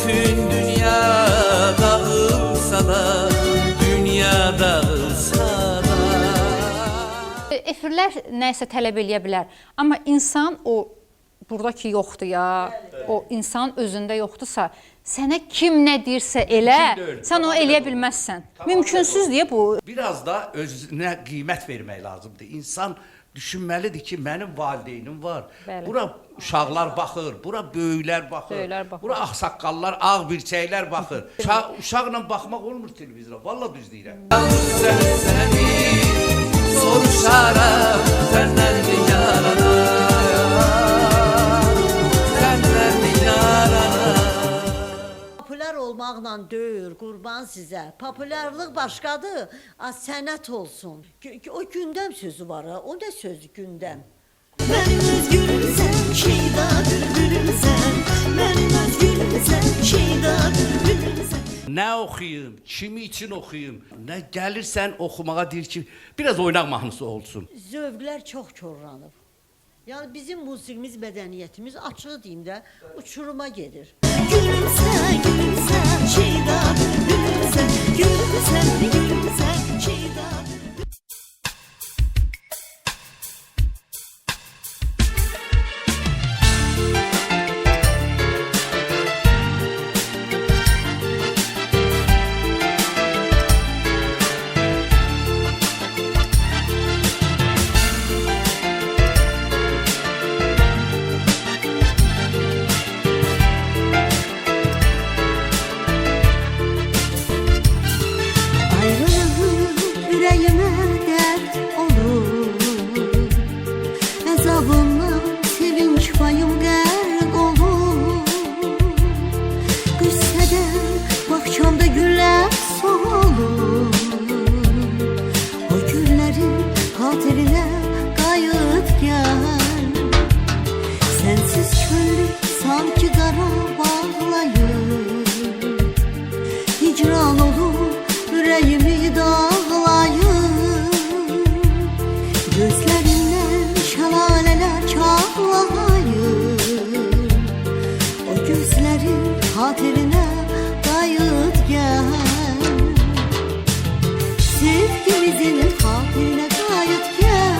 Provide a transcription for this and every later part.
bütün dünya dağılsa da, dünya dağılsa da. Efirlər nəsə tələb eləyə bilər. Amma insan o buradakı yoxdur ya. O insan özündə yoxdursa, sənə kim nə deyirsə elə, sən o eləyə bilməzsən. Mümkünsüz deyə bu. Biraz da özünə qiymət vermək lazımdır. İnsan düşünməlidir ki, mənim valideynim var. Bəli. Bura uşaqlar baxır, bura böyüklər baxır, bura ağsaqqallar, ağ birçəklər baxır. Uşaqla baxmaq olmur televizora, valla düz deyirəm. Səni soruşaram, səndən yarana, səndən yarana. Populyar olmaqla deyil, qurban sizə. Populyarlıq başqadır, sənət olsun. O gündəm sözü var, o nə sözdür gündəm? Mənim öz gülümsən, şeyda bülbülümsən. Mənim öz gülümsən, şeyda bülbülümsən. Nə oxuyum, kimi için oxuyum, nə gəlirsən oxumağa deyir ki, biraz oynaq mahnısı olsun. Zövqlər çox korlanıb. Yəni bizim musiqimiz, mədəniyyətimiz açıq deyim də uçuruma gedir. Gülümsən, gülümsən, şeyda bülbülümsən. Gülümsən, gülümsən, şeyda bülbülümsən. Hatırına kayıt gel. Sevgimizin hatırına kayıt gel.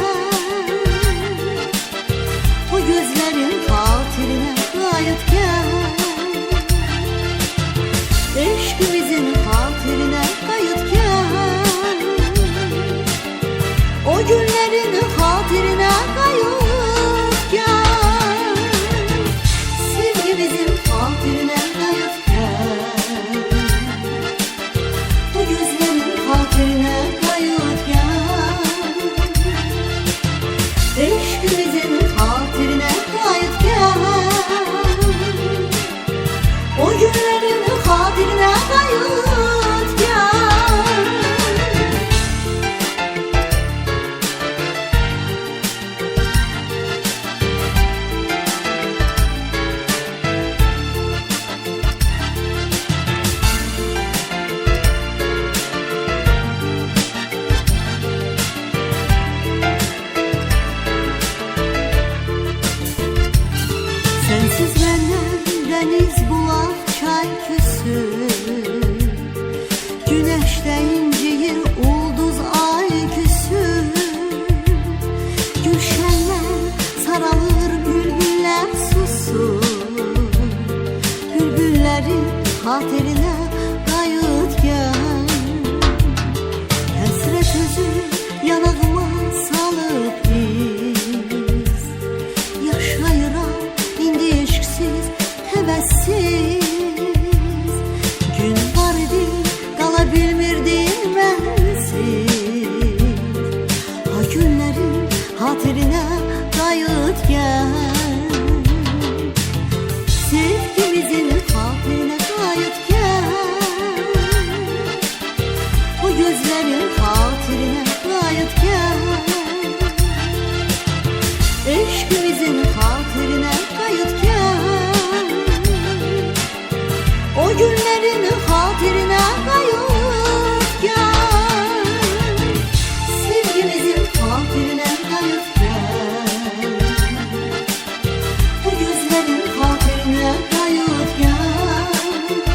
O gözlerin hatırına kayıt gel. Eşkimizin hatırına kayıt gel. O günlerin hatırına kayıt gel. Sevgimizin hatırına sensiz benden deniz bulak çay küsü. Güneşte inciyir ulduz ay küsü. Gülşenler saralır bülbüller susur. Bülbüllerin hatırına kayıt gel. Hasret özü yanağıma salıp biz yaşayıram həvəssiz. Gün var idi, qala bilmirdim mənsiz. Ha günlərin hatırına qayıt gəl. Sevgimizin hatırına qayıt gəl. O gözlərin hatırına qayıt gəl. Eşkimizin hatırına qayıt gəl. O günlerin hatırına kayıt gel. Sevgimizin hatırına kayıt gel. O gözlerin hatırına kayıt gel.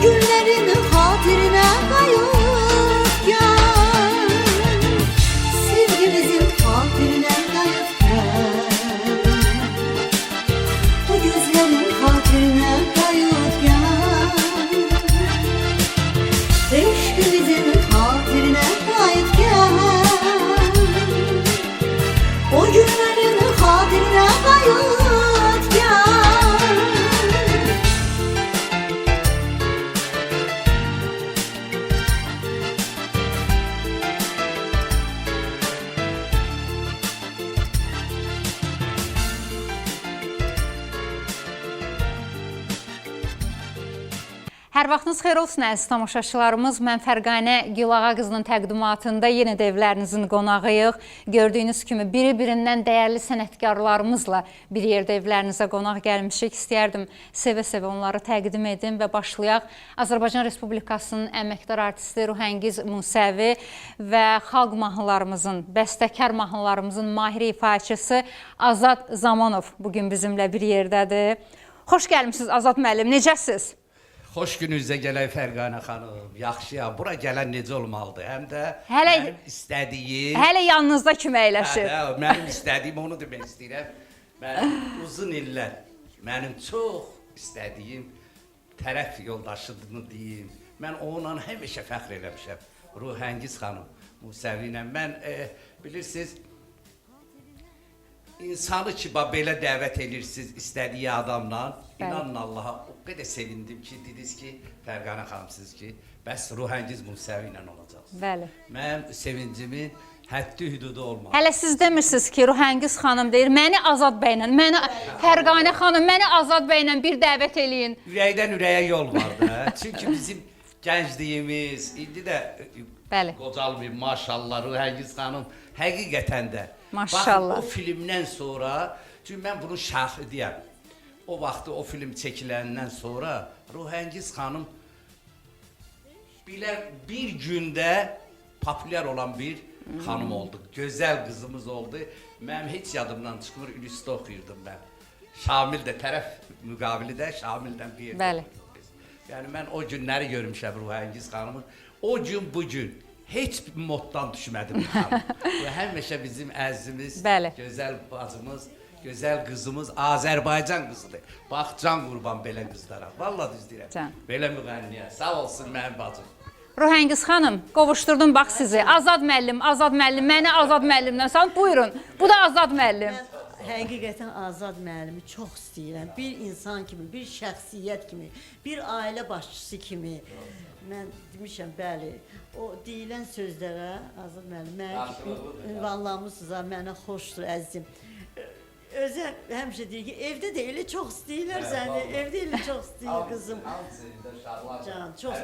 günlərin xatirinə qayıt gəl. Sevgimizin xatirinə qayıt gəl. O gözlərin xatirinə qayıt gəl. Eşqimizin xatirinə qayıt gəl. O günlərin xatirinə qayıt gəl. Hər vaxtınız xeyir olsun əziz tamaşaçılarımız. Mən Fərqanə Gülağa qızının təqdimatında yenə də evlərinizin qonağıyıq. Gördüyünüz kimi biri-birindən dəyərli sənətkarlarımızla bir yerdə evlərinizə qonaq gəlmişik. İstəyərdim sevə-sevə onları təqdim edim və başlayaq. Azərbaycan Respublikasının əməkdar artisti Ruhəngiz Musəvi və xalq mahnılarımızın, bəstəkar mahnılarımızın mahiri ifaçısı Azad Zamanov bugün bizimlə bir yerdədir. Xoş gəlmişsiniz Azad müəllim, necəsiz? Xoş gününüzə gələk Fərqanə xanım. Yaxşıyam. Bura gələn necə olmalıdır? Həm də mənim istədiyim... Hələ yanınızda kimi əyləşir. Mənim istədiyim, onu demək istəyirəm. Mənim uzun illər, mənim çox istədiyim tərəf yoldaşını deyim. Mən onunla həmişə fəxr eləmişəm. Ruhəngiz xanım Musəvi ilə. Mən, bilirsiniz, insanı ki, belə dəvət edirsiniz istədiyi adamla, inanın Allaha, o qədər sevindim ki, dediniz ki, Fərqanə xanım siz ki, bəs Ruhəngiz Musəvi ilə olacaqsınız. Bəli. Mən sevincimin həddi hüdudu olmalı. Hələ siz demirsiniz ki, Ruhəngiz xanım deyir, məni Azad bəylə, Fərqanə xanım, məni Azad bəylə bir dəvət eləyin. Ürəkdən ürəyə yol var da. Çünki bizim gəncliyimiz, indi də qocalmayıb, maşallah, Ruhəngiz xanım, həqiqətən də. Maşallah. Baxın, o filmdən sonra, çünki mən bunun şahidiyəm. O vaxtı o film çəkiləndən sonra Ruhəngiz xanım bir gündə populyar olan bir xanım oldu. Gözəl qızımız oldu. Mənim heç yadımdan çıxmır, üniversitə oxuyurdum mən. Şamil də, tərəf müqabili də Şamildən bir yerdə oxuyurdum biz. Yəni mən o günləri görmüşəm Ruhəngiz xanımın. O gün, bu gün. Heç bir moddan düşmədim xanım. Həmişə bizim əzizimiz, gözəl bacımız, gözəl qızımız, Azərbaycan qızıdır. Bax, can qurban belə qızlara. Vallahi düz deyirəm. Belə müğənniyə. Sağ olsun mənim bacım. Ruhəngiz xanım, qovuşdurdum bax sizi. Azad müəllim, məni Azad müəllimdən salın. Buyurun, bu da Azad müəllim. Həqiqətən Azad müəllimi çox istəyirəm. Bir insan kimi, bir şəxsiyyət kimi, bir ailə başçısı kimi. Mən demişəm, bəli, o deyilən sözlərə Azad müəllim, mən ünvanlamısınız, mənə xoşdur əzizim. Özü həmişə deyir ki, evdə də elə çox istəyirlər səni, evdə elə çox istəyir qızım. Can, çox,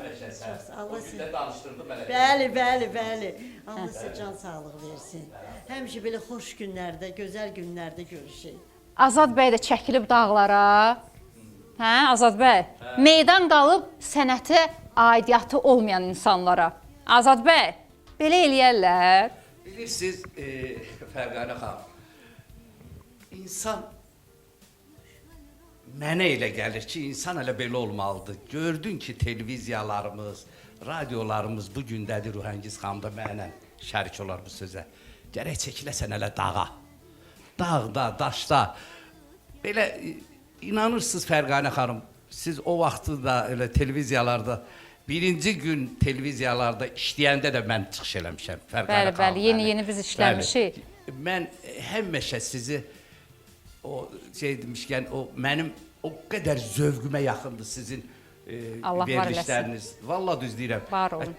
Allah sizə danışdırdım elə. Bəli. Allah sizə can sağlığı versin. Həmişə belə xoş günlərdə, gözəl günlərdə görüşək. Azad bəy də çəkilib dağlara. Hə, Azad bəy? Meydan qalıb sənətə aidiyyatı olmayan insanlara. Azad bəy, belə eləyərlər. Bilirsiniz, Fərqanə xanım, İnsan mənə elə gəlir ki, insan elə belə olmalıdır. Gördün ki, televiziyalarımız, radiolarımız bu gündədir Ruhəngiz xanım da mənlə şərik olar bu sözə. Gərək çəkiləsən elə dağa. Dağda, daşda. Belə inanırsınız Fərqanə xanım, siz o vaxtı da elə televiziyalarda, birinci gün televiziyalarda işləyəndə də mən çıxış eləmişəm Fərqanə xanım. Bəli, yeni biz işləmişik. Mən həmişə sizi o şey demişkən, o mənim o qədər zövqümə yaxındır sizin verilişləriniz. Vallahi düz deyirəm. Var olun.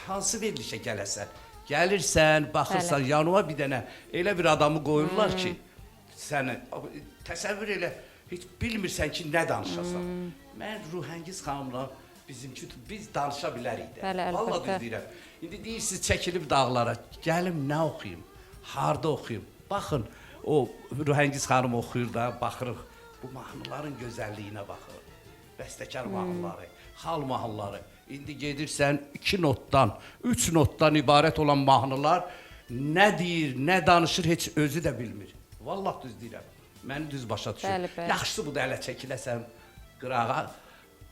Hansı verilişə gələsən? Gəlirsən, baxırsan, yanıma bir dənə elə bir adamı qoyurlar ki, səni təsəvvür elə, heç bilmirsən ki, nə danışasan. Mən Ruhəngiz xanımla biz danışa bilərik də. Vallahi düz deyirəm. İndi deyirsiniz, çəkilib dağlara, gəlim nə oxuyum, harda oxuyum. Baxın, o Ruhəngiz xanım oxuyur da, baxırıq, bu mahnıların gözəlliyinə baxırıq. Bəstəkar mahnıları, xal mahnıları. İndi gedirsən 2 notdan, 3 notdan ibarət olan mahnılar nə deyir, nə danışır, heç özü də bilmir. Vallahi düz deyirəm, məni düz başa düşür. Yaxşısı bu da ələ çəkiləsən qırağa,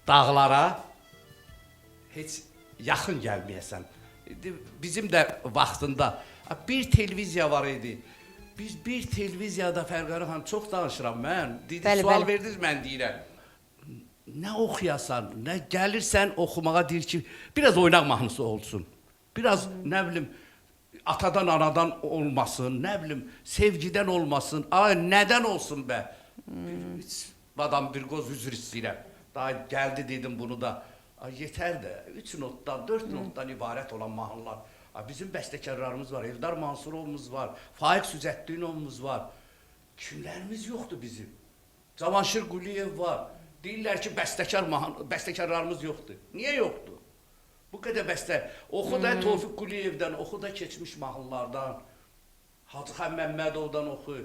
dağlara, heç yaxın gəlməyəsən. Bizim də vaxtında bir televiziya var idi. Biz bir televiziyada Fərqarə xanım çox danışıram mən. Dedi, Bəli, sual bəli. verdiniz mən deyirəm. Nə oxuyasan, nə gəlirsən oxumağa deyir ki, biraz oynaq mahnısı olsun. Biraz nə bilim atadan anadan olmasın, nə bilim sevgidən olmasın. Ay nədən olsun bə? Badam bir qoz üzr istəyirəm. Daha gəldi dedim bunu da. Ay yetər də 3 notdan, 4 notdan ibarət olan mahnılar. Ay bizim bəstəkarlarımız var, Eldar Mansurovumuz var, Faiq Süzətdinovumuz var. Kimlərimiz yoxdur bizim. Cavanşir Quliyev var. Deyirlər ki, bəstəkarlarımız yoxdur. Niyə yoxdur? Bu qədər bəstə. Oxu da Tofiq Quliyevdən, oxu da keçmiş mahnılardan. Hacı Xan Məmmədovdan oxu.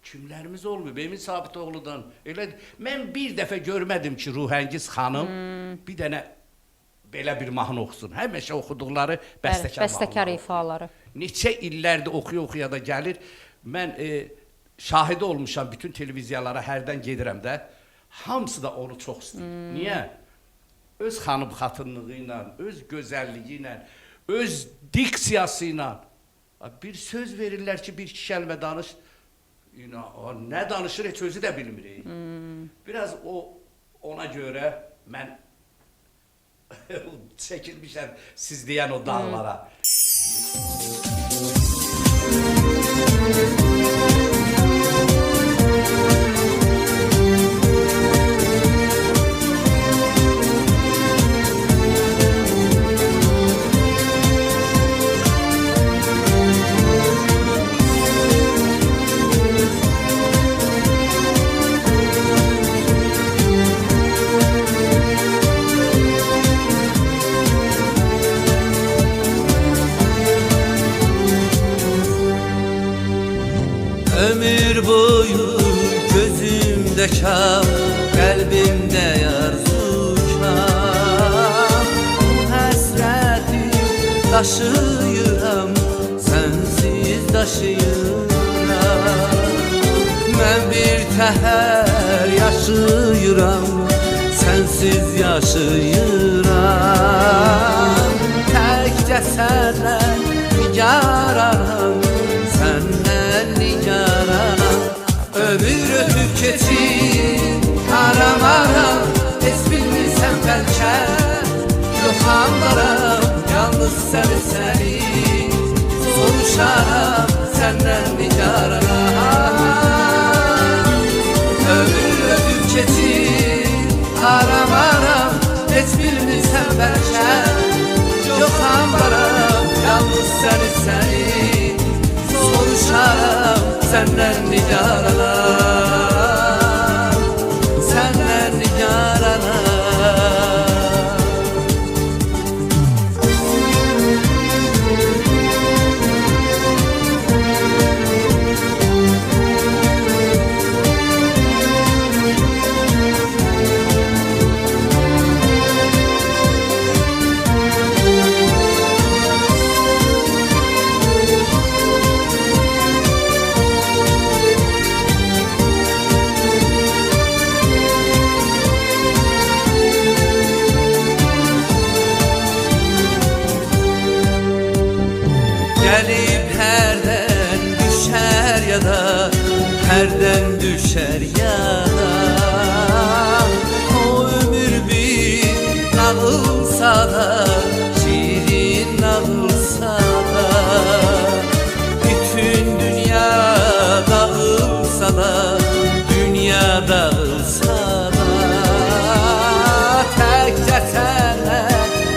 Kimlərimiz olmuyor? Emin Sabitoğlu'dan. Elə mən bir dəfə görmədim ki, Ruhəngiz xanım bir dənə belə bir mahnı oxusun. Həmişə oxuduqları bəstəkar Bəstəkar mahnıları. ifaları. Neçə illərdir oxuya da gəlir. Mən şahidi olmuşam bütün televiziyalara hərdən gedirəm də. Hamısı da onu çox istəyir. Niyə? Öz xanım xatırlığı ilə, öz gözəlliyi ilə, öz diksiyası ilə bir söz verirlər ki, bir iki kəlmə danış. Nə danışır heç özü də bilmirik. Biraz ona görə mən çəkilmişəm siz deyən o dağlara. Ömür boyu gözümde kar, kalbimde yarzukar. Bu həsrəti daşıyıram, sensiz daşıyıram. Mən bir təhər yaşayıram, sensiz yaşayıram. Təkcə sənlə nigaranam, səndən nigaranam. Ömür ötüb keçir, aram-aram, heç bilmirsən bəlkə. Yox anlaram, yalnız səni soruşaram, səndən nigaranam. Ömür ötüb keçir, aram-aram, heç bilmirsən bəlkə. Yox anlaram, yalnız səni soruşaram, səndən nigaranam, səndən nigaranam. Gelip herden düşer ya da herden düşer ya da o ömür bir nağılsa da şirin nağılsa da bütün dünya dağılsa da dünya dağılsa da tekçe senle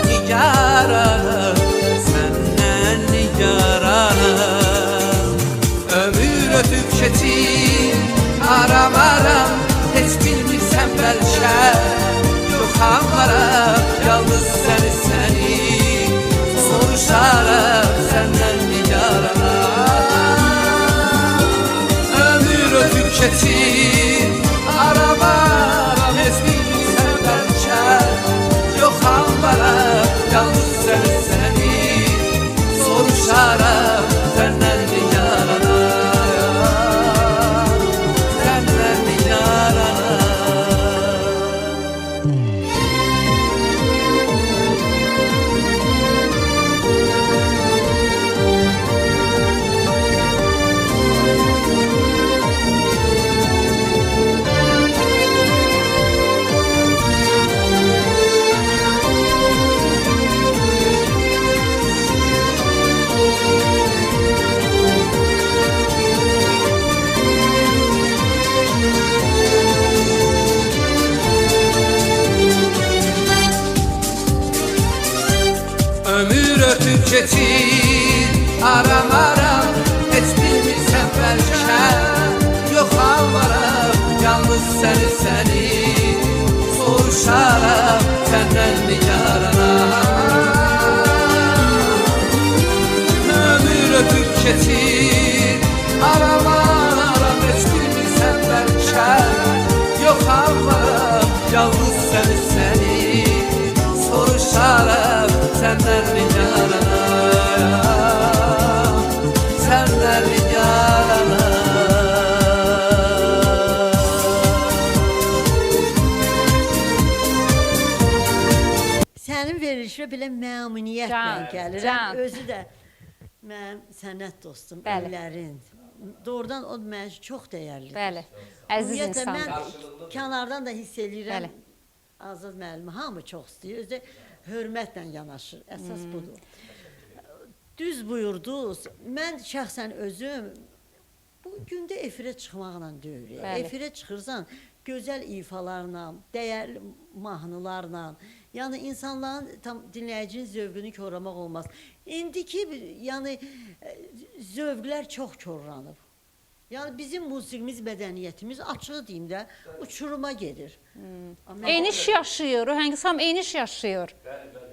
nigaranım, senden nigaranım. Ömür ötüp keçir, aram-aram, ötüb keçir aram aram Heç bilmirsən bəlkə yox halvaram Yalnız səni soruşaram Səndən nigaranam Ömür ötüb keçir aram aram Heç bilmirsən bəlkə yox halvaram Yalnız səni soruşaram Səndən nigaranam Səndən nigaranam Sənin verilişə belə məmnuniyyətlə Can, gəlirəm. can. Özü də mənim sənət dostum, Bəli. əllərin. Doğrudan o mənim üçün çox dəyərlidir. Bəli. Əziz Ümumiyyətlə, insan. mən kənardan da hiss eləyirəm. Bəli. Azad müəllimi hamı çox istəyir. Özü də hörmətlə yanaşır. Əsas budur. Düz buyurdunuz. Mən şəxsən özüm bu gündə efirə çıxmaqla deyil. Bəli. Efirə çıxırsan gözəl ifalarla, dəyərli mahnılarla, yəni insanların tam dinləyicinin zövqünü korlamaq olmaz. İndiki yəni zövqlər çox korlanıb. Yəni bizim musiqimiz, mədəniyyətimiz açıq deyim də uçuruma gedir. Amma Eniş yaşayır, Röhəngisam eniş yaşayır.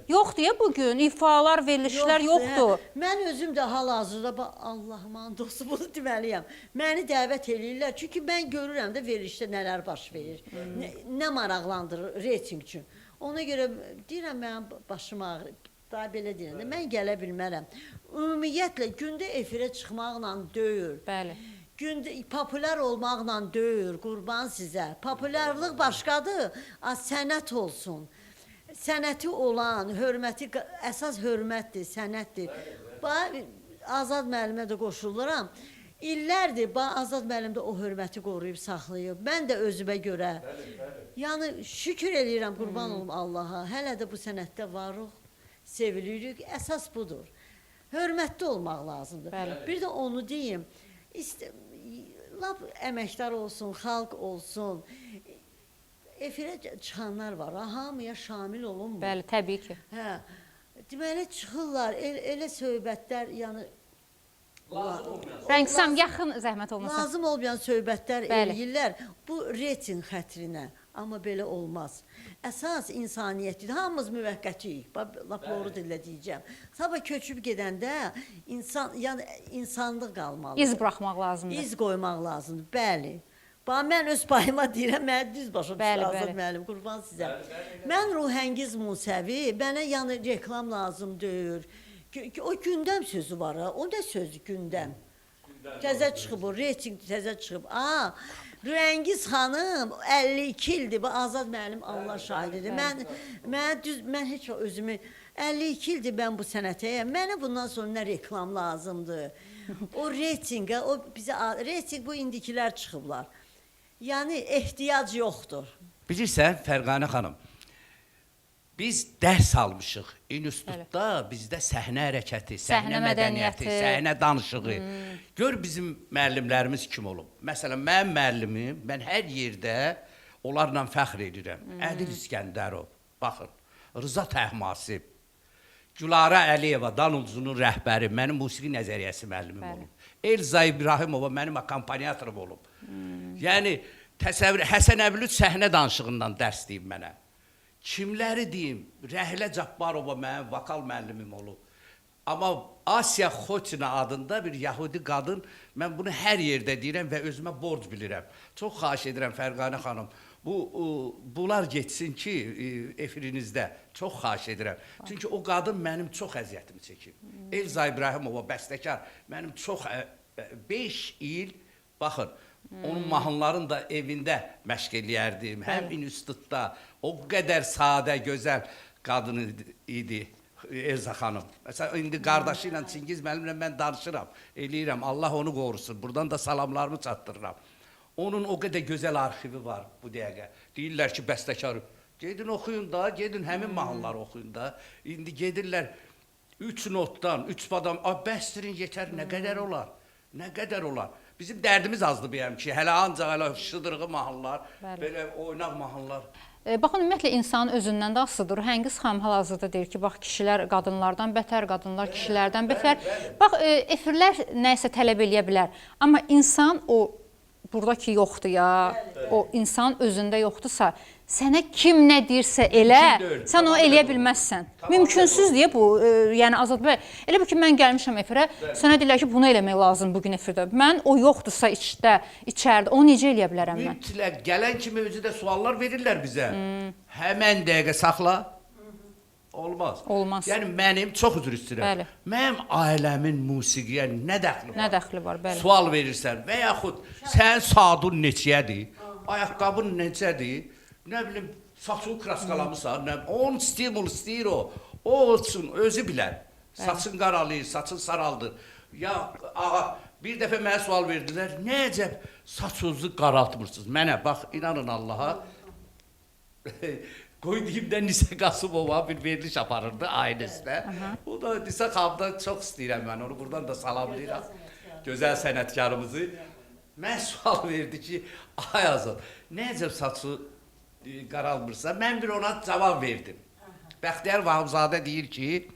Yoxdur ya bugün, ifalar, verilişlər yoxdur. Hə. Mən özüm də hal-hazırda Allahım dostu bunu deməliyəm. Məni dəvət eləyirlər çünki mən görürəm də verilişdə nələr baş verir. Nə maraqlandırır reyting üçün. Ona görə deyirəm mənim başım ağrır. Daha belə deyirəm də mən gələ bilmərəm. Ümumiyyətlə gündə efirə çıxmaqla deyil. Bəli. Gündə populyar olmaqla deyil, qurban sizə. Populyarlıq başqadır, sənət olsun. Sənəti olan, hörməti, əsas hörmətdir, sənətdir. Azad müəllimə də qoşuluram. İllərdir, Azad müəllim də o hörməti qoruyub, saxlayıb. Mən də özümə görə. Yəni, şükür eləyirəm, qurban olum Allaha. Hələ də bu sənətdə varıq, sevilirik. Əsas budur. Hörmətli olmaq lazımdır. Bir də onu deyim, lap əməkdar olsun, xalq olsun, efirə çıxanlar var, hamıya şamil olunmur. Bəli, təbii ki. Hə, deməli çıxırlar, elə söhbətlər, yəni Rəngisam, yaxın zəhmət olmasa. lazım olmayan söhbətlər Bəli. eləyirlər. Bu reyting xətrinə, amma belə olmaz. Əsas insaniyyətdir. Hamımız müvəqqətiyik. Lap doğru dillə deyəcəm. Sabah köçüb gedəndə yəni insanlıq qalmalıdır. İz buraxmaq lazımdır. İz qoymaq lazımdır, bəli. Mən öz payıma deyirəm, mən düz başa düşür Azad müəllim, qurban sizə. Mən Ruhəngiz Musəvi, mənə yəni reklam lazım deyir. O gündəm sözü var, o nə sözdür gündəm? Təzə çıxıb o, reyting təzə çıxıb. Ruhəngiz xanım 52 ildir, bu Azad müəllim Allah şahididir. Mən heç özümü 52 ildir mən bu sənətəyəm. Mənə bundan sonra nə reklam lazımdır? O reytingə, o bizə reyting bu indikilər çıxıblar. Yəni ehtiyac yoxdur. Bilirsən Fərqanə xanım, biz dərs almışıq. İnstitutda bizdə səhnə hərəkəti, səhnə mədəniyyəti, səhnə danışığı. Gör bizim müəllimlərimiz kim olub. Məsələn, mənim müəllimim, mən hər yerdə onlarla fəxr edirəm. Ədil İskəndərov, baxın, Rıza Təhmasib, Gülara Əliyeva, Danulcunun rəhbəri, mənim musiqi nəzəriyyəsi müəllimim olub. Elza İbrahimova mənim akompanyatorum olub. Yəni, təsəvvür, Həsən Əbülüt səhnə danışığından dərs deyib mənə. Kimləri deyim, Rəhlə Cabbarova mənim vokal müəllimim olub. Amma Asiya Xotina adında bir yahudi qadın, mən bunu hər yerdə deyirəm və özümə borc bilirəm. Çox xahiş edirəm Fərqanə xanım, bunlar getsin ki, efirinizdə, çox xahiş edirəm. Çünki o qadın mənim çox əziyyətimi çəkib. Elza İbrahimova, bəstəkar, mənim çox 5 il, baxın, onun mahnılarını da evində məşq eləyərdim, həm institutda. O qədər sadə, gözəl qadın idi Elza xanım. Məsələn, indi qardaşı ilə Çingiz müəllimlə mən danışıram, eləyirəm, Allah onu qorusun. Buradan da salamlarımı çatdırıram. Onun o qədər gözəl arxivi var bu dəqiqə. Deyirlər ki, bəstəkar, gedin oxuyun da, gedin həmin mahnıları oxuyun da. İndi gedirlər 3 notdan, 3 badam, bəstirin yetər, nə qədər olar? Nə qədər olar? Bizim dərdimiz azdır bəyəm ki, hələ ancaq hələ şıdırğı mahnılar, belə oynaq mahnılar. Bax, ümumiyyətlə insanın özündən də asılıdır. Həngiz xanım hal-hazırda deyir ki, bax, kişilər qadınlardan betər, qadınlar kişilərdən betər. Bax, efirlər nəyisə tələb eləyə bilər. Amma insan o buradakı yoxdur ya, o insan özündə yoxdursa, sənə kim nə deyirsə elə, sən o eləyə bilməzsən. Mümkünsüz deyə bu, yəni Azad bəy, elə bir ki, mən gəlmişəm efirə, sənə deyirlər ki, bunu eləmək lazım bugün efirdə. Mən o yoxdursa içərdə, onu necə eləyə bilərəm mən? Mütləq gələn kimi özü də suallar verirlər bizə. Həmən dəqiqə saxla. Olmaz. Olmaz. Yəni mənim çox üzr istəyirəm. Bəli. Mənim ailəmin musiqiyə nə dəxli var? Nə dəxli var, bəli. Sual verirsən və yaxud sənin saatın neçəyədir? Ayaqqabın neçədir? Nə bilim, saçını kraskalamısan, onun stimul istəyir o. O olsun, özü bilər. Saçın qaralayır, saçın saraldır. Ya, ağa, bir dəfə mənə sual verdilər, nə əcəb saçınızı qaraltmırsınız? Mənə, bax, inanın Allaha, qoy deyim də Nisə Qasımova bir veriliş aparırdı ailəsinə. O da Nisə xanımdan çox istəyirəm mən, onu buradan da salamlayıram. Gözəl sənətkarımızı. Mən sual verdi ki, ay Azad, nə əcəb saçı qaralmırsa, mən bir ona cavab verdim. Bəxtiyar Vahabzadə deyir ki,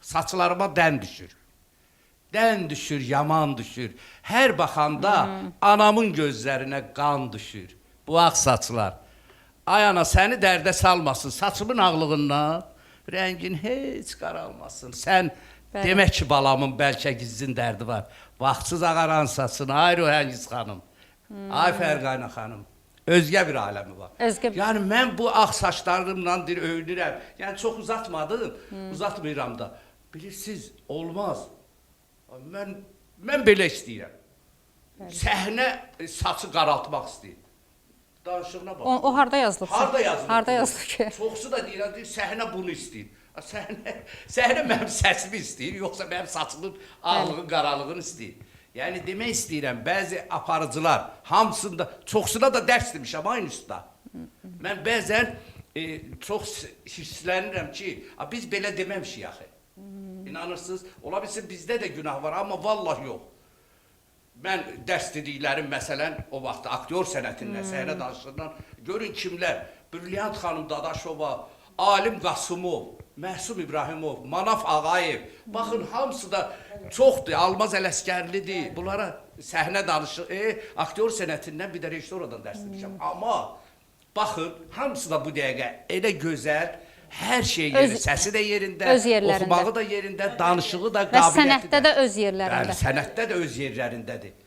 saçlarıma dən düşür. Dən düşür, yaman düşür. Hər baxanda anamın gözlərinə qan düşür. Bu ağ saçlar. Ay ana, səni dərdə salmasın, saçımın ağlığından rəngin heç qaralmasın. Sən demək ki, balamın bəlkə gizlin dərdi var. Vaxtsız ağaran saçın, ay Rühəngiz xanım, ay Fərqayna xanım, özgə bir aləmi var. Yəni, mən bu ağ saçlarımla öyünürəm. Yəni, çox uzatmadım, uzatmıram da. Bilirsiniz, olmaz. Mən belə istəyirəm. Səhnə saçı qaraltmaq istəyir. Danışığına bax. O harda yazılıb? Harda yazılıb? Harda yazılıb ki? Çoxsu da deyirəm, səhnə bunu istəyir. Səhnə mənim səsimi istəyir, yoxsa mənim saçımın ağlığın, qaralığını istəyir. Yəni, demək istəyirəm, bəzi aparıcılar, hamısında, çoxsuna da dərs demişəm, aynı usta. Mən bəzən çox hirslənirəm ki, biz belə deməmişik axı. İnanırsınız, ola bilsin bizdə də günah var, amma vallahi yox. Mən dərs dediklərim, məsələn, o vaxt aktyor sənətindən, səhnə danışığından, görün kimlər, Brilliant xanım Dadaşova, Alim Qasımov, Məhsum İbrahimov, Manaf Ağayev, baxın, hamısı da çoxdur, Almaz Ələskərlidir, bunlara səhnə danışıq, aktyor sənətindən bir də rejissoradan dərs demişəm. Amma, baxın, hamısı da bu dəqiqə elə gözəl, hər şey yerində, səsi də yerində, oxumağı da yerində, danışığı da, qabiliyyəti də. Və sənətdə də öz yerlərində. Bəli, sənətdə də öz yerlərindədir.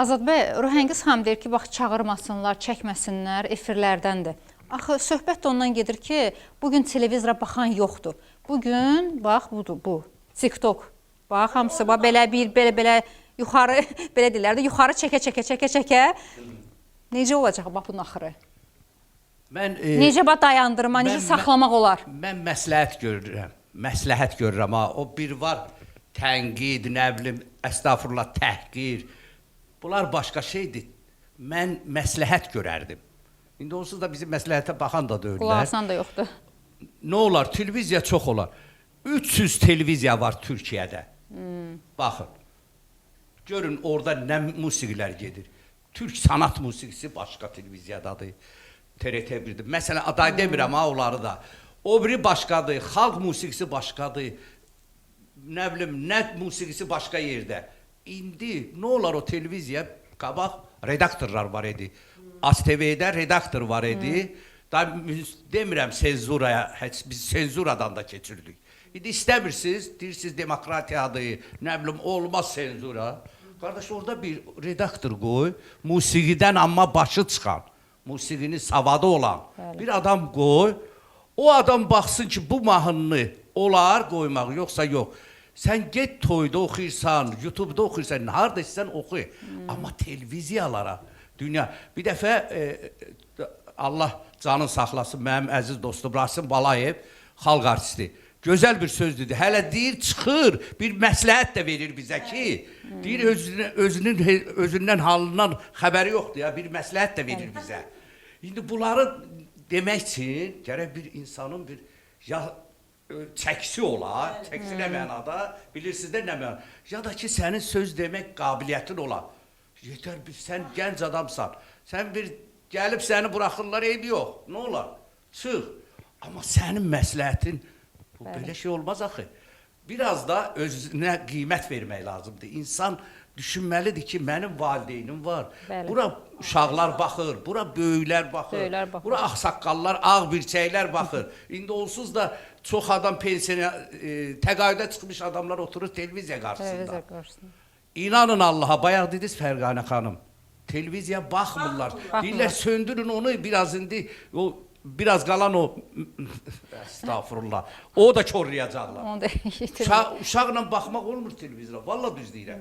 Azad bəy, Ruhəngiz xanım deyir ki, bax çağırmasınlar, çəkməsinlər, efirlərdəndir. Axı söhbət də ondan gedir ki, bugün televizora baxan yoxdur. Bugün bax budur, bu TikTok. Bax hamısı bax belə yuxarı belə deyirlər də yuxarı çəkə. Necə olacaq bax bunun axırı? Necə bax dayandırma, necə saxlamaq olar? Mən məsləhət görürəm. O bir var tənqid, nə bilim, əstəğfurullah, təhqir. Bunlar başqa şeydir. Mən məsləhət görərdim. İndi onsuz da bizim məsləhətə baxan da deyirlər. Qulaqasan da yoxdur. Nə olar? Televiziya çox olar. 300 televiziya var Türkiyədə. Baxın. Görün orada nə musiqilər gedir. Türk sanat musiqisi başqa televiziyadadır. TRT 1-dir. Məsələn, aday demirəm ha onları da. O biri başqadır. Xalq musiqisi başqadır. Nə bilim, nə musiqisi başqa yerdə. İndi nə olar o televiziya? Qabaq redaktorlar var idi. ASTV-də redaktor var idi. Demirəm senzuraya, biz senzuradan da keçirdik. İndi istəmirsiniz, deyirsiniz demokratiyadır, nə bilim, olmaz senzura. Qardaş, orada bir redaktor qoy, musiqidən amma başı çıxan, musiqinin savadı olan bir adam qoy, o adam baxsın ki, bu mahnını olar qoymaq, yoxsa yox. Sən get toyda oxuyursan, YouTube'da oxuyursan, harada istəyirsən oxuy. Amma televiziyalara, dünya... Bir dəfə, Allah canın saxlasın, mənim əziz dostum Rasim Balayev, xalq artisti. Gözəl bir sözdür. Hələ deyir, çıxır, bir məsləhət də verir bizə ki, deyir, özündən halından xəbəri yoxdur ya, bir məsləhət də verir bizə. İndi bunları demək üçün, gərək bir insanın bir çəkisi olar, çəkisi nə mənada, bilirsiniz də nə mənada, ya da ki, sənin söz demək qabiliyyətin olar. Yetər, sən gənc adamsan, sən bir gəlib səni buraxırlar, eybi yox, nə olar? Çıx. Amma sənin məsləhətin, bu belə şey olmaz axı. Biraz da özünə qiymət vermək lazımdır. İnsan düşünməlidir ki, mənim valideynim var. Bura uşaqlar baxır, bura böyüklər baxır, bura ağsaqqallar, ağ birçəklər baxır. İndi onsuz da çox adam pensiyaya, təqaüdə çıxmış adamlar oturur televiziya qarşısında. İnanın Allaha, bayaq dediniz Fərqanə xanım, televiziya baxmırlar. Deyirlər, söndürün onu, biraz indi, biraz qalan o, estağfurullah, o da korlayacaqlar. Uşaqla baxmaq olmur televizora, valla düz deyirəm.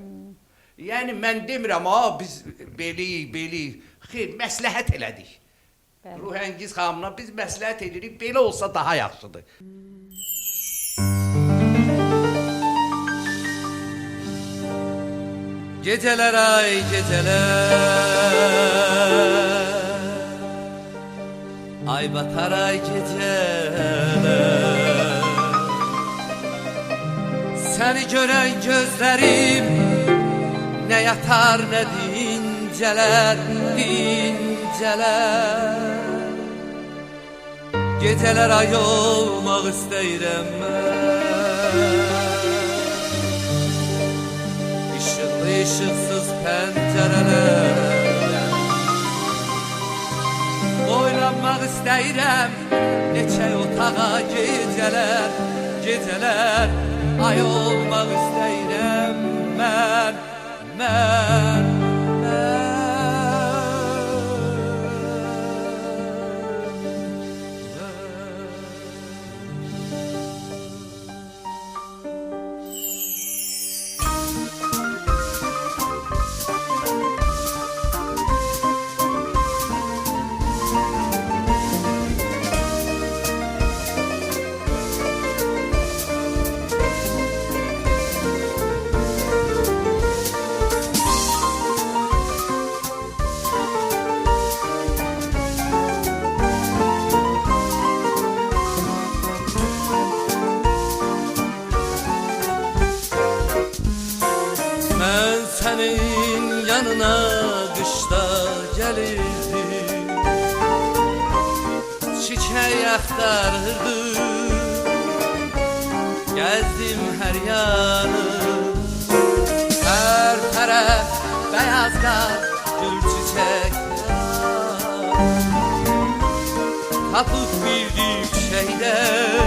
Yəni, mən demirəm, biz beliyik, xeyr, məsləhət elədik. Ruhəngiz xanımla biz məsləhət edirik, belə olsa daha yaxşıdır. Geceler ay geceler, ay batar ay geceler. Seni gören gözlerim ne yatar ne dinceler, dinceler. Geceler ay olmak isteyirəm mən, ışıksız pencereler. Boylanmaq istəyirəm neçə otağa geceler, geceler. Ay olmaq istəyirəm mən. Senin yanına kışta gelirdim, çiçeği aktarırdım, gezdim her yanı, her taraf beyaz kar, gül çiçekler. Tapıp bildim şeyler,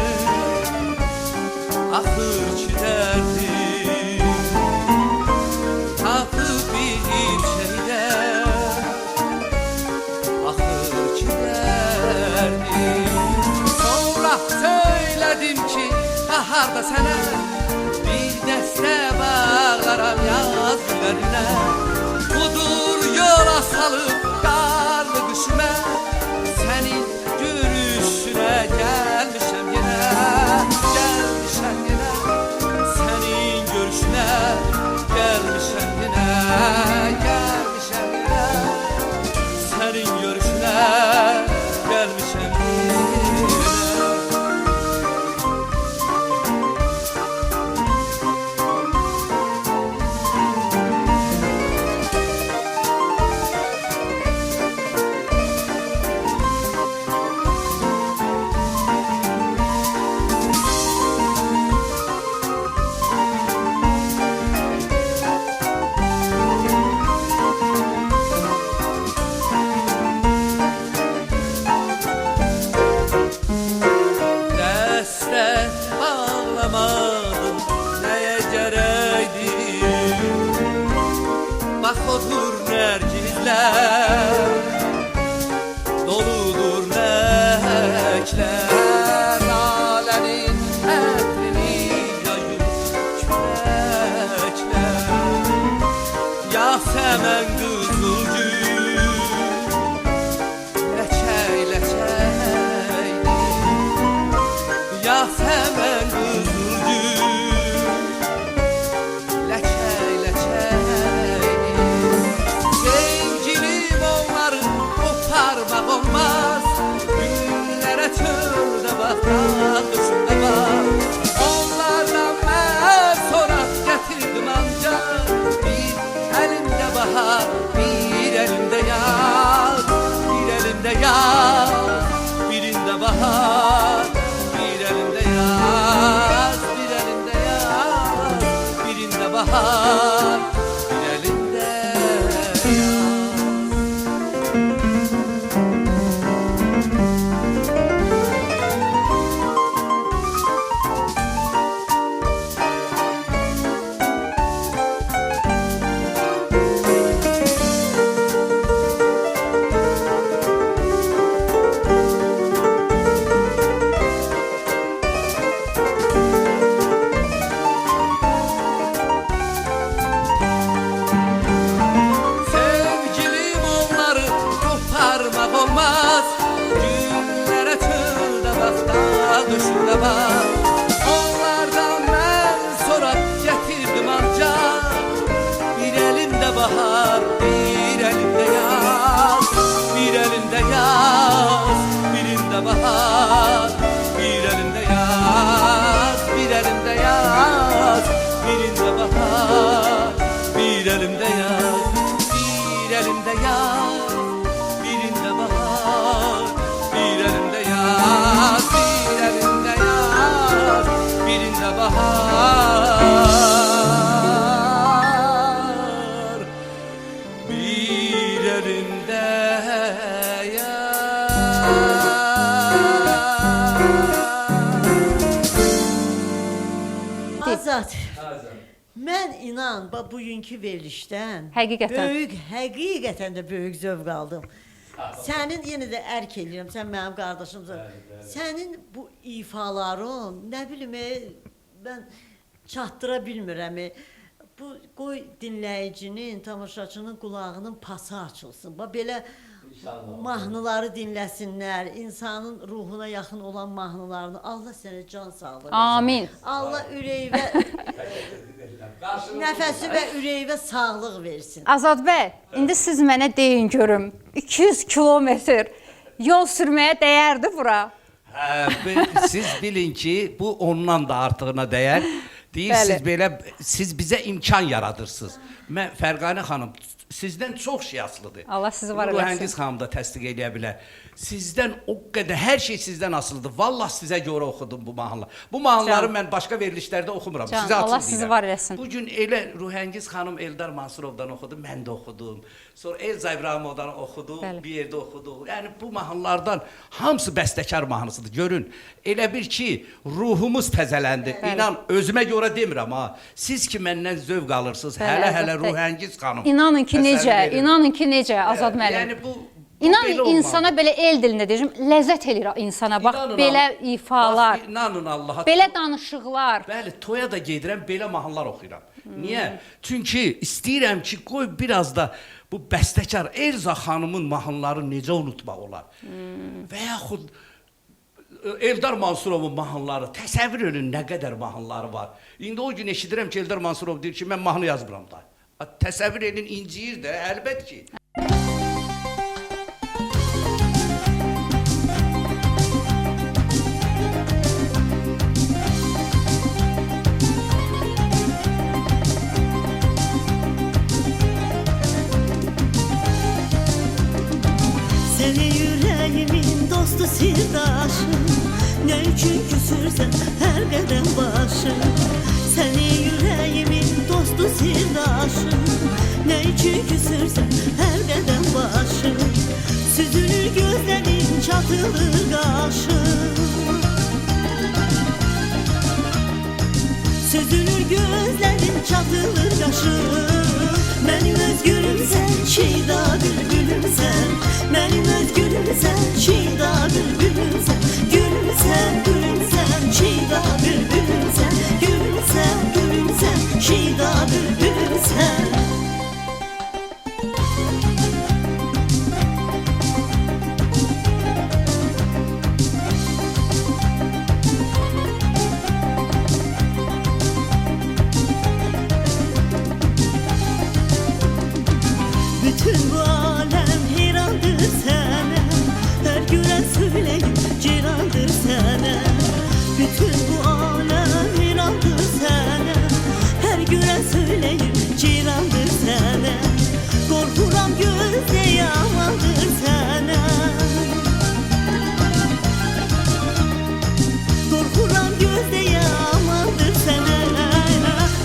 ahır giderdim. Tapıp bildim şeyler, baharda sənə bir dəstə bağlaram yaz günlərinə. Budur yola salıb qarlı qüşümə, sənin görüşünə gəlmişəm yenə, gəlmişəm yenə, sənin görüşünə gəlmişəm yenə, gəlmişəm yenə, sənin görüşünə gəlmişəm yenə. Dəstə bağlamadım, nəyə gərəkdir? Bax odur nərgizlər, doludur nəklər, lalənin ətrini yayır küləklər. Yasəmən qızıl gül, ləçək ləçəkdir. Yasəmən qızıl gül, ləçək ləçəkdir. Sevgilim onları qoparmaq olmaz, günlərə çöldə baxdan düşündə bax. Onlardan mən sonra gətirdim ancaq, bir əlimdə bahar, bir əlimdə yaz, bir əlimdə yaz, birində bahar, bir əlimdə yaz, bir əlimdə yaz, birində bahar, bir əlimdə yaz. Sevgilim onları koparmak olmaz, günlere çölde bakta düşümde bak. Onlardan ben sonra getirdim ancak, bir elimde bahar, bir elimde yaz, bir elimde yaz, birinde bahar, bir elimde yaz, bir elimde yaz, birinde bahar, bir elimde yaz, bir elimde yaz, birinde bahar, bir elimde yaz, bir elimde yaz, birinde bahar, bir elimde yaz. Azad. Mən inan, bugünkü verilişdən Həqiqətən. həqiqətən də böyük zövq aldım. Sənin yenə də ərk eləyirəm, sən mənim qardaşımsan. Sənin bu ifaların, nə bilim, mən çatdıra bilmirəm. Bu qoy dinləyicinin, tamaşaçının qulağının pası açılsın. Belə mahnıları dinləsinlər, insanın ruhuna yaxın olan mahnılarını. Allah sənə can sağlığı versin. Amin. Allah ürəyivə, nəfəsi və ürəyivə sağlıq versin. Azad bəy, indi siz mənə deyin görüm, 200 kilometr yol sürməyə dəyərdi bura. Siz bilin ki, bu ondan da artığına dəyər. Deyirsiniz Bəli. belə, siz bizə imkan yaradırsınız. Mən Fərqanə xanım, sizdən çox şey asılıdır. Allah sizi var eləsin. Ruhəngiz xanım da təsdiq eləyə bilər. Sizdən o qədər, hər şey sizdən asılıdır. Vallah sizə görə oxudum bu mahnıları. Bu mahnıları Can. mən başqa verilişlərdə oxumuram. Can, Sizə açıq Allah deyirəm. sizi var eləsin. Bugün elə Ruhəngiz xanım Eldar Mansurovdan oxudu, mən də oxudum. Sonra Elza İbrahimovdan oxudu, Bəli. bir yerdə oxudu. Yəni bu mahnılardan hamısı bəstəkar mahnısıdır. Görün, elə bir ki, ruhumuz təzələndi. Bəli. İnan, özümə görə demirəm ha. Siz ki məndən zövq alırsınız, Bəli, hələ-hələ əlbəttə. Ruhəngiz xanım. İnanın ki Təsəlli necə, verin. inanın ki necə Azad müəllim. Yəni İnan belə olmalı. insana belə el dilində deyəcəm, ləzzət eləyir insana. Bax İnanın belə Allah- ifalar, Bax, inanın Allaha. belə danışıqlar. Bəli, toya da gedirəm, belə mahnılar oxuyuram. Niyə? Çünki istəyirəm ki, qoy biraz da bu bəstəkar Elza xanımın mahnıları necə unutmaq olar? Və yaxud Eldar Mansurovun mahnıları, təsəvvür edin nə qədər mahnıları var. İndi o gün eşidirəm ki, Eldar Mansurov deyir ki, mən mahnı yazmıram da. Təsəvvür edin, inciyir də, əlbət ki. Seni yüreğimin dostu sirdaşım, ne için küsürsen her kadem başım. Seni yüreğimin dostu sirdaşım, ne için küsürsen her kadem başım. Süzülür gözlerin, çatılır kaşım. Süzülür gözlerin, çatılır kaşım. Benim özgürüm sen, şida bülbülüm sen. Benim özgürüm sen, şida bülbülüm sen. Gülüm sen, gülüm sen, şida bülbülüm sen. Gülüm sen, gülüm sen, şida bülbülüm sen. Bütün bu alem heyrandır sana, her gören söyleyip cirandır sana. Bütün bu alem heyrandır sana, her gören söyleyip cirandır sana. Korkuram gözde yamandır sana. Korkuram gözde yamandır sana.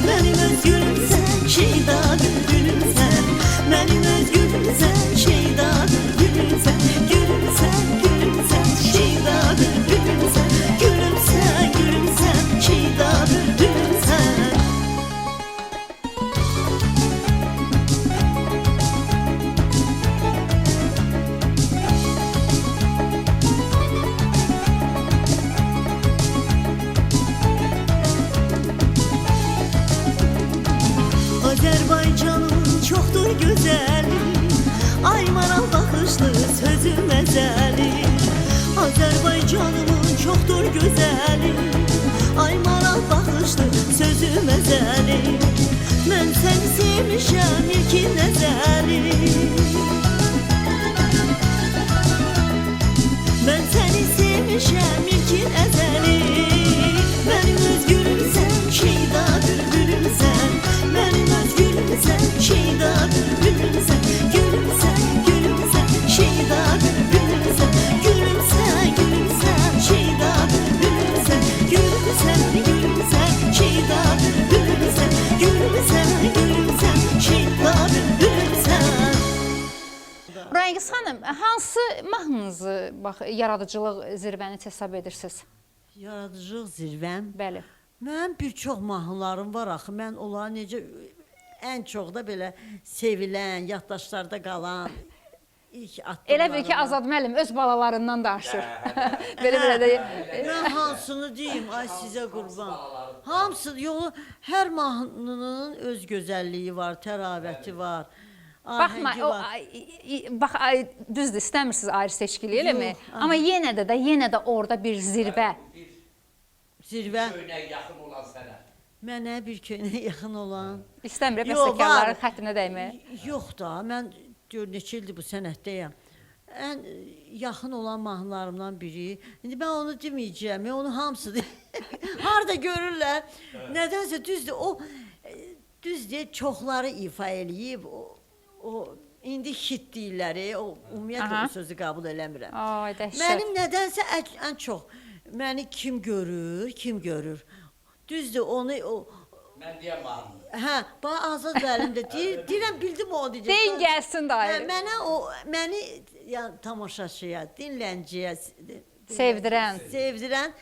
Benim özgürüm sen, şida bülbülüm sen. Benim özgürüm sen, şida bülbülüm sen. Gülüm sen, gülüm sen, şida bülbülüm sen. Gülüm sen, gülüm sen, şida bülbülüm sen. Azerbaycan'ın çoktur güzeli, ay maral bakışlı sözüm ezeli. Azerbaycan'ın çoktur güzeli, ay maral bakışlı sözüm ezeli. Ben seni sevmişem ilkin ezeli. Ben seni sevmişem ilkin ezeli. Benim özgürüm sen, şida bülbülüm sen. Benim özgürüm sen, şida bülbülüm sen. Gülüm sen, gülüm sen, şida bülbülüm sen. Gülüm sen, gülüm sen, şida bülbülüm sen. Gülüm sen, gülüm sen, şida bülbülüm sen. Gülüm sen, gülüm sen, şida bülbülüm sen. Rəngiz xanım, hansı mahnınızı bax yaradıcılıq zirvəni hesab edirsiniz? Yaradıcılıq zirvəm. Bəli. Mənim bir çox mahnılarım var axı. Mən onları necə ən çox da belə sevilən, yaddaşlarda qalan ilk addımlarım. Elə bil ki, Azad müəllim öz balalarından danışır. Belə də Mən hansını deyim, ay sizə qurban. Hamısı yolu, hər mahnının öz gözəlliyi var, təravəti var. baxma, ahəngi o var. bax düzdür, istəmirsiniz ayrı seçkili eləmi? Yox, Amma yenə də orada bir zirvə. Zirvə. Köynək yaxın olan sənə. Mənə bir köynə yaxın olan. İstəmirəm Yox, bəstəkarların var. xəttinə dəyməyə. Yox da, mən gör neçə ildir bu sənətdəyəm. Ən yaxın olan mahnılarımdan biri. İndi mən onu deməyəcəm, mən onu hamısı harda görürlər. Nədənsə düzdür, o düzdür, çoxları ifa eləyib. O indi hit deyirlər, o ümumiyyətlə Aha. o sözü qəbul eləmirəm. Ay, dəhşət. Mənim nədənsə ən çox məni kim görür? Düzdür, onu Mən deyəm mahnı. hə, bax Azad müəllim də deyirəm bildim o deyəcək. Deyin gəlsin dayı. Məni yəni tamaşaçıya, dinlənciyə Sevdirən.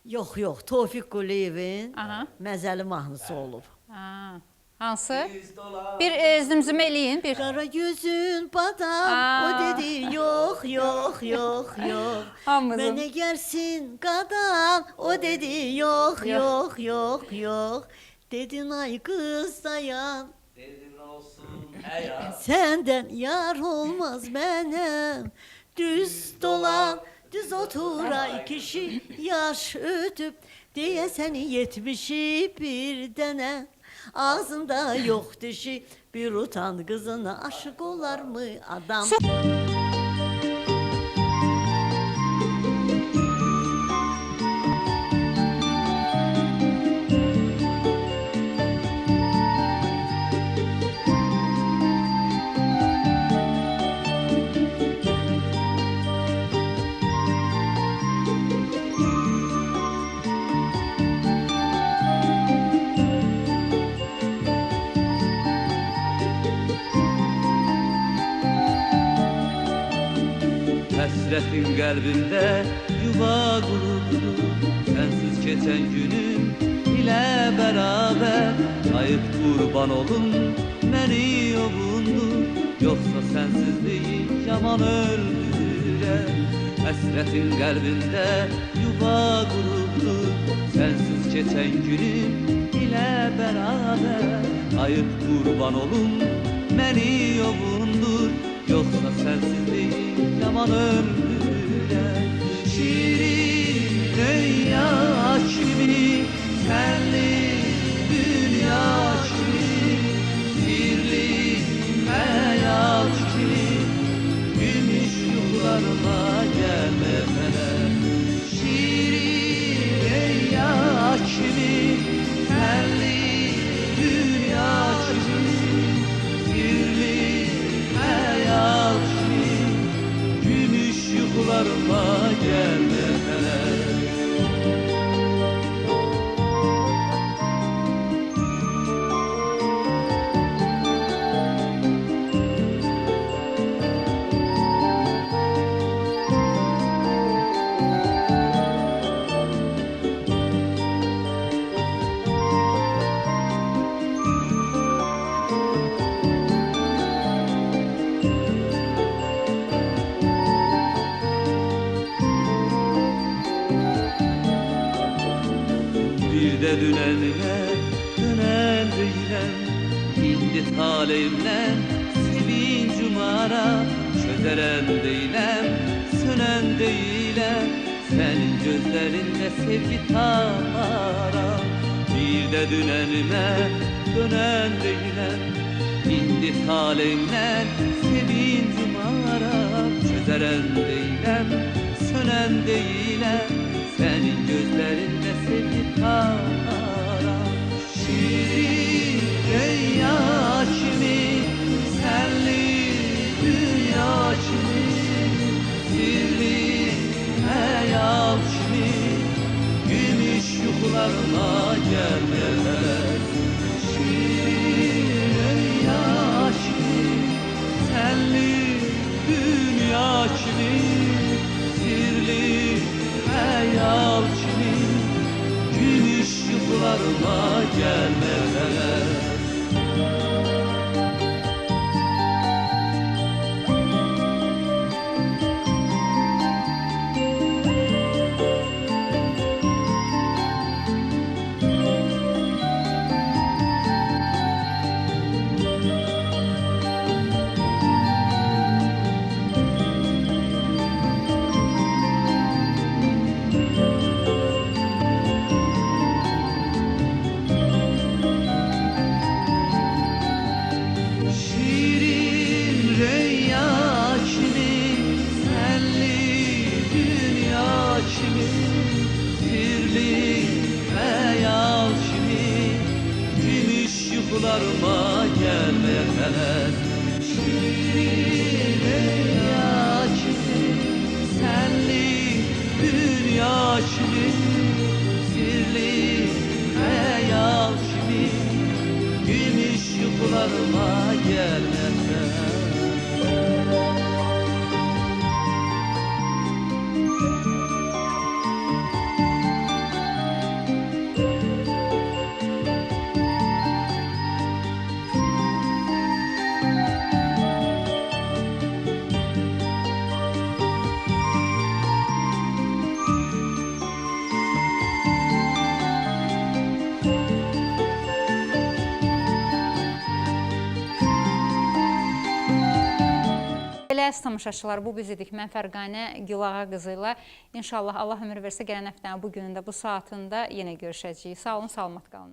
yox, Tofiq Quliyevin Aha. məzəli mahnısı olub. Ha. Hansı? Biz dolar. Bir zümzümə eləyin, bir. Qara gözün badam, Aa. o dedi yok yok yok yok. Hamımızın. Mənə gəlsin qadam, o dedi yok yok yok yok. Dedin ay kız dayan, Dedin olsun hayat. senden yar olmaz mənim. Düz dolan, düz otur ay kişi, yaş ötüb diye seni 70'i bir dənə. Ağzında yok dişi, bir utan kızına aşık olar mı adam? Həsrətin qəlbimdə yuva quruldu. Sənsiz keçən günüm ilə bərabər. Ayıb qurban olum məni ovundu. Yoxsa sənsizlik yaman öldürər. Həsrətin qəlbimdə yuva quruldu. Sənsiz keçən günüm ilə bərabər. Ayıb qurban olum məni ovundur. Yoxsa sənsizlik yaman öldürər. Şirin dünya kimi, sənli dünya kimi, sirli həyat kimi, gümüş yuxularıma gəlməsələr. Şirin dünya kimi, sənli dünya kimi, sirli hayal kimi, gümüş yuxularıma gəlməsələr. Bir de dünenine dönen değilim. İndi taleyimden sevincim ara. Çözeren değilim, sönen değilim. Senin gözlerinde sevgi tamara. Bir de dünenime dönen değilim. İndi taleyimden sevincim ara. Çözeren değilim, sönen değilim. Senin gözlerinde sevgi tara. Şirin dünya kimi, senli dünya kimi, sirli hayal kimi, gümüş yuxularıma gelmeler. Şirin dünya kimi, senli dünya kimi, sirli hayal kimi, gümüş yuxularıma gəlməsələr. Şirin rüya kimi, senli dünya kimi, sirli hayal kimi, gümüş yuxularıma gelmeseler. Şirin rüya kimi, senli dünya kimi, sirli hayal kimi, gümüş yuxularıma gelmeseler. Əziz tamaşaçılar, bu biz idik. Mən Fərqanə Gülağa qızı ilə. İnşallah Allah ömür versə gələn həftənin bu günündə, bu saatında yenə görüşəcəyik. Sağ olun, salamat qalın.